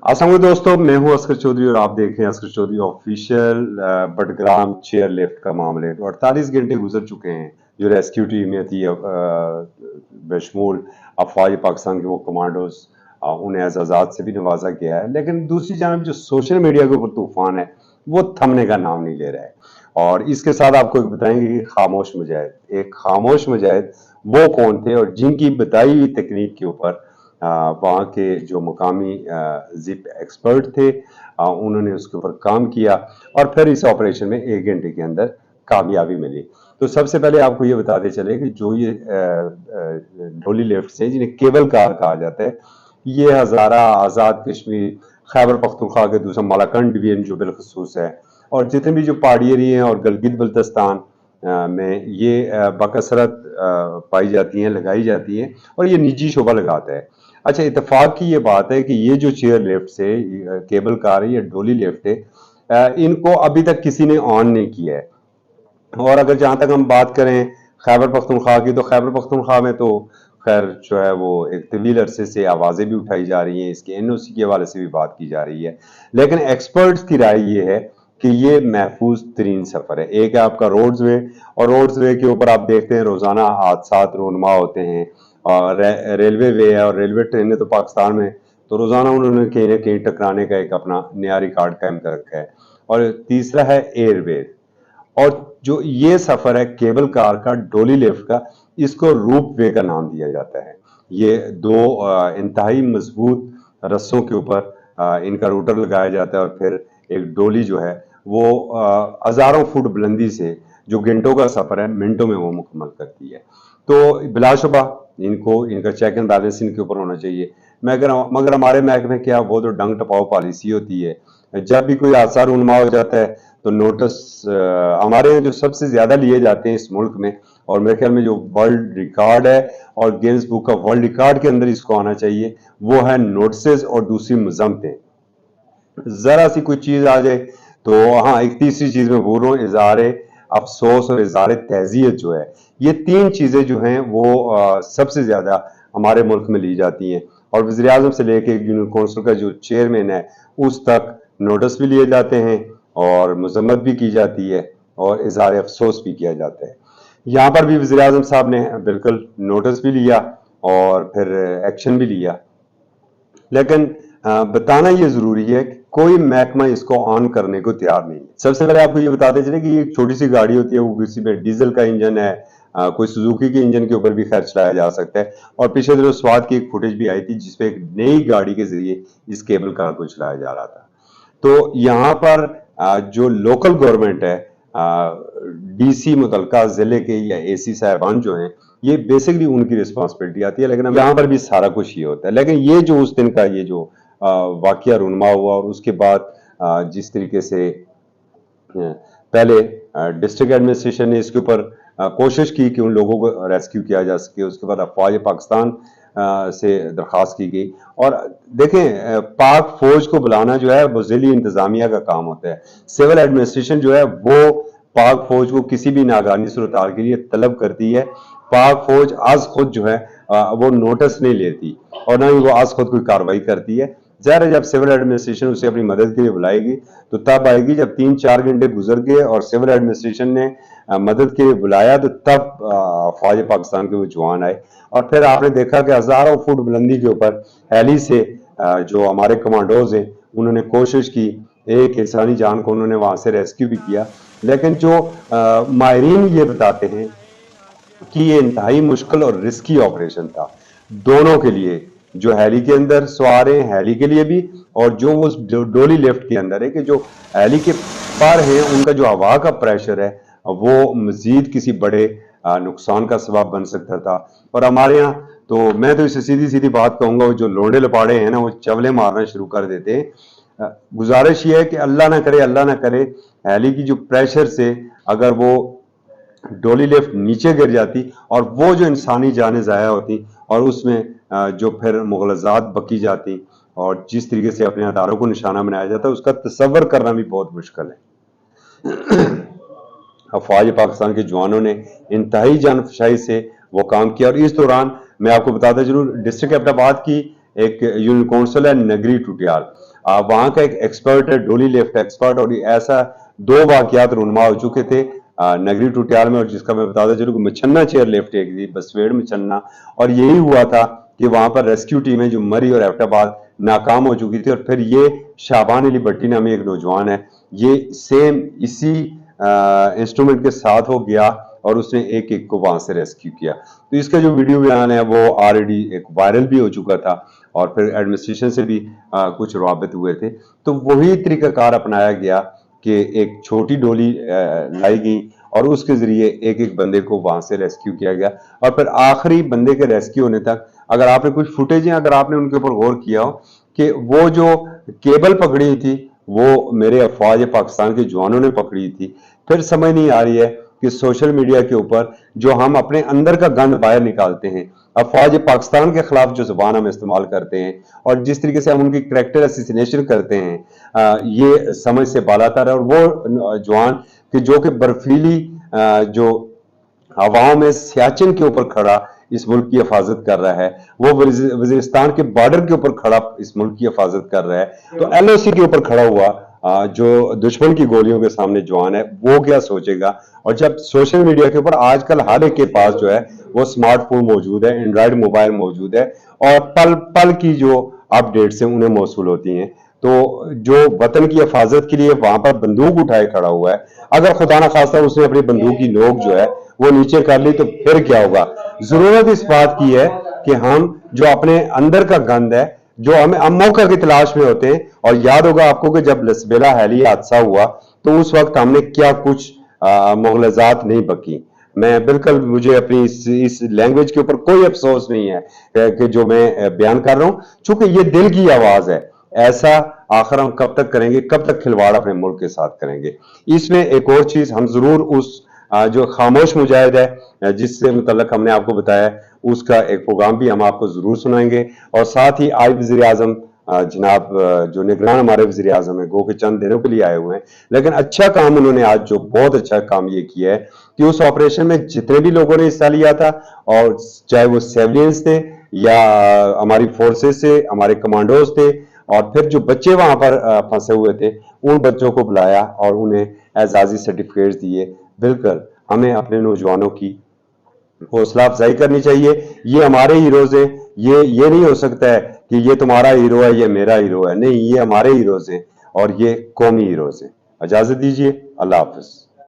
अस्सलाम दोस्तों, मैं हूं असगर चौधरी और आप देख रहे हैं Asghar Chaudhary official. Budgam chair lift का मामले तो 48 घंटे गुजर चुके हैं। जो रेस्क्यू टीम में थी बशमूल अफवाज पाकिस्तान के वो कमांडोज, उन्हें आज़ाद से भी नवाजा गया है, लेकिन दूसरी जानब जो सोशल मीडिया के ऊपर तूफान है वो थमने का नाम नहीं ले रहा है। और इसके साथ आपको एक बताएंगे कि खामोश मुजाहिद, एक खामोश मुजाहिद वो कौन थे और जिनकी बताई हुई तकनीक के ऊपर वहाँ के जो मुकामी जिप एक्सपर्ट थे, उन्होंने उसके ऊपर काम किया और फिर इस ऑपरेशन में 1 घंटे के अंदर कामयाबी मिली। तो सबसे पहले आपको ये बताते चले कि जो ये डोली लिफ्ट हैं जिन्हें केबल कार कहा जाता है, ये हज़ारा, आज़ाद कश्मीर, खैबर पख्तूनख्वा के दूसरा मालाकंड डिवीजन जो बिलखसूस है, और जितने भी जो पहाड़ी एरिया हैं और गिलगित बल्तिस्तान में ये बकसरत पाई जाती हैं, लगाई जाती हैं, और ये निजी शोबा लगाता है। अच्छा, इत्तेफाक की ये बात है कि ये जो चेयर लिफ्ट है, केबल कार है या डोली लिफ्ट है, इनको अभी तक किसी ने ऑन नहीं किया है। और अगर जहां तक हम बात करें खैबर पख्तूनख्वा की, तो खैबर पख्तूनख्वा में तो खैर जो है वो एक तवील अरसे से आवाज़ें भी उठाई जा रही हैं, इसके एनओसी के हवाले से भी बात की जा रही है, लेकिन एक्सपर्ट्स की राय ये है कि ये महफूज तरीन सफ़र है। एक है आपका रोड्स वे, और रोड्स वे के ऊपर आप देखते हैं रोज़ाना हादसा रोनमा होते हैं। और रेलवे वे है, और रेलवे ट्रेनें तो पाकिस्तान में तो रोज़ाना उन्होंने कहीं ना कहीं टकराने का एक अपना नया रिकॉर्ड कायम कर रखा है। और तीसरा है एयरवे। और जो ये सफर है केबल कार का, डोली लिफ्ट का, इसको रूप वे का नाम दिया जाता है। ये दो इंतहाई मजबूत रस्सों के ऊपर इनका रूटर लगाया जाता है, और फिर एक डोली जो है वो हजारों फुट बुलंदी से जो घंटों का सफर है मिनटों में वो मुकम्मल करती है। तो बिलाशुबा इनको इनका चेक एंड बैलेंस इनके ऊपर होना चाहिए। मगर हमारे महकमे क्या, वो तो डंग टपाओ पॉलिसी होती है। जब भी कोई हादसा रूनमा हो जाता है तो नोटिस हमारे जो सबसे ज्यादा लिए जाते हैं इस मुल्क में, और मेरे ख्याल में जो वर्ल्ड रिकॉर्ड है और Guinness book of world record के अंदर इसको आना चाहिए, वो है नोटिस और दूसरी मजम्मतें। जरा सी कोई चीज आ जाए तो, हाँ, एक तीसरी चीज में बोल रहा हूँ, इजहार अफसोस और इजहार तहजियत जो है, ये तीन चीजें जो हैं वो सबसे ज्यादा हमारे मुल्क में ली जाती हैं। और वज़ीर आज़म से लेके यूनियन काउंसिल का जो चेयरमैन है उस तक नोटिस भी लिए जाते हैं, और मजम्मत भी की जाती है, और इजहार अफसोस भी किया जाता है। यहाँ पर भी वज़ीर आज़म साहब ने बिल्कुल नोटिस भी लिया और फिर एक्शन भी लिया, लेकिन बताना ये जरूरी है कि कोई महकमा इसको ऑन करने को तैयार नहीं है। सबसे पहले आपको ये बताते चले कि ये एक छोटी सी गाड़ी होती है, वो किसी में डीजल का इंजन है, कोई सुजुकी के इंजन के ऊपर भी खैर चलाया जा सकता है। और पिछले दिनों स्वाद की एक फुटेज भी आई थी जिसपे एक नई गाड़ी के जरिए इस केबल कार को चलाया जा रहा था। तो यहाँ पर जो लोकल गवर्नमेंट है, डीसी मुतलका जिले के या एसी साहबान जो हैं, ये बेसिकली उनकी रिस्पॉन्सिबिलिटी आती है। लेकिन यहाँ पर भी सारा कुछ ये होता है। लेकिन ये जो उस दिन का ये जो वाकया रुनमा हुआ, और उसके बाद जिस तरीके से पहले डिस्ट्रिक्ट एडमिनिस्ट्रेशन ने इसके ऊपर कोशिश की कि उन लोगों को रेस्क्यू किया जा सके, उसके बाद अफवाज पाकिस्तान से दरख्वास्त की गई। और देखें, पाक फौज को बुलाना जो है वो ज़िली इंतजामिया का काम होता है। सिविल एडमिनिस्ट्रेशन जो है वो पाक फौज को किसी भी नागानी सूरत के लिए तलब करती है। पाक फौज आज खुद जो है वो नोटिस नहीं लेती, और ना ही वो आज खुद कोई कार्रवाई करती है। ज़ाहिर है जब सिविल एडमिनिस्ट्रेशन उसे अपनी मदद के लिए बुलाएगी तो तब आएगी, जब 3-4 घंटे गुजर गए और सिविल एडमिनिस्ट्रेशन ने मदद के लिए बुलाया तो तब फौज पाकिस्तान के वो जवान आए। और फिर आपने देखा कि हजारों फुट बुलंदी के ऊपर हेली से जो हमारे कमांडोज हैं उन्होंने कोशिश की, एक इंसानी जान को उन्होंने वहां से रेस्क्यू भी किया। लेकिन जो माहिरीन ये बताते हैं कि ये इंतहाई मुश्किल और रिस्की ऑपरेशन था दोनों के लिए, जो हेली के अंदर सवार हैं हेली के लिए भी, और जो उस डोली लिफ्ट के अंदर है, कि जो हेली के पर हैं उनका जो हवा का प्रेशर है वो मजीद किसी बड़े नुकसान का सबब बन सकता था। और हमारे यहाँ तो मैं तो इसे सीधी सीधी बात कहूंगा, जो लोंडे लपाड़े हैं ना, वो चवले मारना शुरू कर देते हैं। गुजारिश ये है कि अल्लाह ना करे हेली की जो प्रेशर से अगर वो डोली लिफ्ट नीचे गिर जाती और वो जो इंसानी जानें ज़ाया होती, और उसमें जो फिर मुग़लज़ात बकी जाती, और जिस तरीके से अपने अदारों को निशाना बनाया जाता है, उसका तसव्वुर करना भी बहुत मुश्किल है। अफवाज पाकिस्तान के जवानों ने इंतहाई जानफशाई से वो काम किया। और इस दौरान मैं आपको बताता जरूर, डिस्ट्रिक्ट एबटाबाद की एक यूनियन काउंसिल है नगरी टुटियाल, वहाँ का एक एक्सपर्ट है, डोली लिफ्ट एक्सपर्ट, और ऐसा 2 वाकयात रुनमा हो चुके थे नगरी टुटियाल में, और जिसका मैं बताता चलूँ कि मछन्ना चेयर लिफ्ट एक थी बसवेड़ मछन्ना, और यही हुआ था कि वहां पर रेस्क्यू टीमें जो मरी और एबटाबाद नाकाम हो चुकी थी, और फिर ये शाबान अली भट्टी नामी एक नौजवान है, ये सेम इसी इंस्ट्रूमेंट के साथ वो गया और उसने एक एक को वहां से रेस्क्यू किया। तो इसका जो वीडियो बयान है वो ऑलरेडी एक वायरल भी हो चुका था, और फिर एडमिनिस्ट्रेशन से भी कुछ रवाबित हुए थे। तो वही तरीकाकार अपनाया गया कि एक छोटी डोली लाई गई और उसके जरिए एक एक बंदे को वहां से रेस्क्यू किया गया, और फिर आखिरी बंदे के रेस्क्यू होने तक, अगर आपने कुछ फुटेज है, अगर आपने उनके ऊपर गौर किया हो कि वो जो केबल पकड़ी थी वो मेरे अफवाज पाकिस्तान के जवानों ने पकड़ी थी। फिर समझ नहीं आ रही है कि सोशल मीडिया के ऊपर जो हम अपने अंदर का गंद बाहर निकालते हैं, अफवाज पाकिस्तान के खिलाफ जो जुबान हम इस्तेमाल करते हैं और जिस तरीके से हम उनकी करैक्टर असैसिनेशन करते हैं, ये समझ से बालातर है। और वो जवान कि जो कि बर्फीली जो हवाओं में सियाचिन के ऊपर खड़ा इस मुल्क की हिफाजत कर रहा है, वो वजीरिस्तान के बॉर्डर के ऊपर खड़ा इस मुल्क की हिफाजत कर रहा है, तो एलओसी के ऊपर खड़ा हुआ जो दुश्मन की गोलियों के सामने जवान है, वो क्या सोचेगा। और जब सोशल मीडिया के ऊपर आजकल हर एक के पास जो है वो स्मार्टफोन मौजूद है, एंड्रॉयड मोबाइल मौजूद है, और पल पल की जो अपडेट्स हैं उन्हें मौसूल होती हैं। तो जो वतन की हिफाजत के लिए वहां पर बंदूक उठाए खड़ा हुआ है, अगर खुदा ना खास्ता उसने अपनी बंदूक की नोक जो है वो नीचे कर ली तो फिर क्या होगा। जरूरत इस बात की है कि हम जो अपने अंदर का गंद है, जो हम मौका की तलाश में होते हैं, और याद होगा आपको कि जब लसबेला हैली हादसा हुआ तो उस वक्त हमने क्या कुछ मुगलजात नहीं बकी। मैं बिल्कुल, मुझे अपनी इस लैंग्वेज के ऊपर कोई अफसोस नहीं है कि जो मैं बयान कर रहा हूं, चूंकि ये दिल की आवाज है। ऐसा आखिर हम कब तक करेंगे, कब तक खिलवाड़ अपने मुल्क के साथ करेंगे। इसमें एक और चीज हम जरूर उस जो खामोश मुजाहिद है जिससे मुतल्लक हमने आपको बताया, उसका एक प्रोग्राम भी हम आपको जरूर सुनाएंगे। और साथ ही आज वज़ीर आज़म जनाब जो निगरान हमारे वज़ीर आज़म है, गो के चंद दिनों के लिए आए हुए हैं, लेकिन अच्छा काम उन्होंने आज जो बहुत अच्छा काम ये किया है कि उस ऑपरेशन में जितने भी लोगों ने हिस्सा लिया था, और चाहे वो सिविलियंस थे या हमारी फोर्सेस से हमारे कमांडोज थे, और फिर जो बच्चे वहां पर फंसे हुए थे उन बच्चों को बुलाया और उन्हें एजाजी सर्टिफिकेट दिए। बिल्कुल हमें अपने नौजवानों की हौसला अफजाई करनी चाहिए। ये हमारे हीरोज हैं, ये नहीं हो सकता है कि ये तुम्हारा हीरो है ये मेरा हीरो है, नहीं, ये हमारे हीरोज हैं और ये कौमी हीरोज हैं। इजाजत दीजिए, अल्लाह हाफिज।